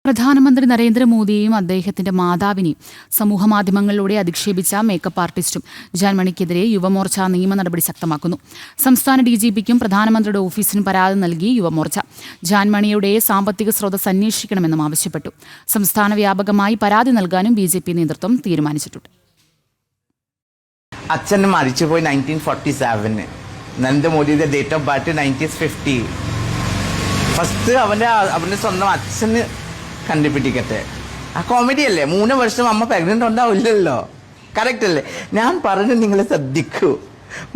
പ്രധാനമന്ത്രി നരേന്ദ്രമോദിയെയും അദ്ദേഹത്തിന്റെ മാതാവിനെയും സമൂഹമാധ്യമങ്ങളിലൂടെ അധിക്ഷേപിച്ച മേക്കപ്പ് ആർട്ടിസ്റ്റും ജാൻമണിക്കെതിരെ യുവമോർച്ച നിയമ നടപടി ശക്തമാക്കുന്നു. സംസ്ഥാന ഡിജിപിക്കും പ്രധാനമന്ത്രിയുടെ ഓഫീസിനും പരാതി നൽകി യുവമോർച്ച ജാൻമണിയുടെ സാമ്പത്തിക സ്രോതസ് അന്വേഷിക്കണമെന്നും ആവശ്യപ്പെട്ടു. സംസ്ഥാന വ്യാപകമായി പരാതി നൽകാനും ബിജെപി നേതൃത്വം തീരുമാനിച്ചിട്ടുണ്ട്. അച്ഛൻ മരിച്ചുപോയി 1947. നരേന്ദ്രമോദിയുടെ ഡേറ്റ് ഓഫ് ബർത്ത് 1950. ഫസ്റ്റ് അവൻ്റെ സ്വന്തം അച്ഛന് കണ്ടുപിടിക്കട്ടെ. ആ കോമഡി അല്ലേ? 3 വർഷം അമ്മ പ്രഗ്നന്റ് ഉണ്ടാവില്ലല്ലോ. കറക്റ്റ് അല്ലേ? ഞാൻ പറഞ്ഞു, നിങ്ങൾ ശ്രദ്ധിക്കൂ.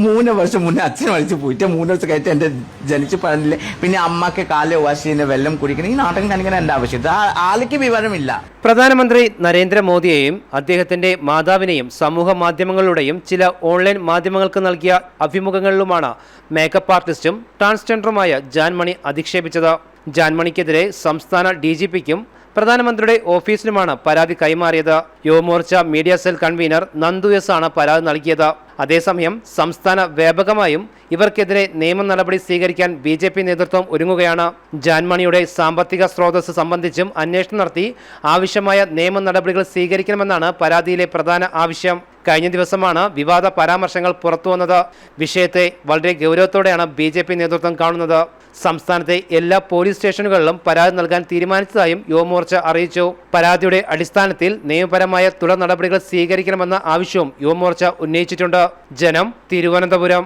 3 വർഷം മുന്നേ അച്ഛൻ മരിച്ചു പോയിട്ട് 3 വർഷം കഴിഞ്ഞിട്ട് എൻ്റെ ജനിച്ച് പറഞ്ഞില്ലേ. പിന്നെ അമ്മക്ക് കാല് വാശിന്റെ വെള്ളം കുടിക്കണം. ഈ നാട്ടകം കാണിക്കാൻ എൻ്റെ ആവശ്യം. ആൾക്ക് വിവരമില്ല. പ്രധാനമന്ത്രി നരേന്ദ്രമോദിയെയും അദ്ദേഹത്തിന്റെ മാതാവിനെയും സമൂഹ മാധ്യമങ്ങളിലൂടെയും ചില ഓൺലൈൻ മാധ്യമങ്ങൾക്ക് നൽകിയ അഭിമുഖങ്ങളിലുമാണ് മേക്കപ്പ് ആർട്ടിസ്റ്റും ട്രാൻസ്ജെൻഡറുമായ ജാൻമണി അധിക്ഷേപിച്ചത്. ജാൻമണിക്കെതിരെ സംസ്ഥാന ഡിജിപിക്കും പ്രധാനമന്ത്രിയുടെ ഓഫീസിനുമാണ് പരാതി കൈമാറിയത്. Yuvamorcha media cell convener Nandu S ആണ് പരാതി നൽകിയത്. അതേസമയം സംസ്ഥാന വ്യാപകമായും ഇവർക്കെതിരെ നിയമ നടപടി സ്വീകരിക്കാൻ ബിജെപി നേതൃത്വം ഒരുങ്ങുകയാണ്. ജാൻമണിയുടെ സാമ്പത്തിക സ്രോതസ് സംബന്ധിച്ചും അന്വേഷണം നടത്തി ആവശ്യമായ നിയമ നടപടികൾ സ്വീകരിക്കണമെന്നാണ് പരാതിയിലെ പ്രധാന ആവശ്യം. കഴിഞ്ഞ ദിവസമാണ് വിവാദ പരാമർശങ്ങൾ പുറത്തുവന്നത്. വിഷയത്തെ വളരെ ഗൗരവത്തോടെയാണ് ബിജെപി നേതൃത്വം കാണുന്നത്. സംസ്ഥാനത്തെ എല്ലാ പോലീസ് സ്റ്റേഷനുകളിലും പരാതി നൽകാൻ തീരുമാനിച്ചതായും യുവമോർച്ച അറിയിച്ചു. പരാതിയുടെ അടിസ്ഥാനത്തിൽ നിയമപരമായ തുടർ നടപടികൾ സ്വീകരിക്കണമെന്ന ആവശ്യവും യുവമോർച്ച ഉന്നയിച്ചിട്ടുണ്ട്. ജനം, തിരുവനന്തപുരം.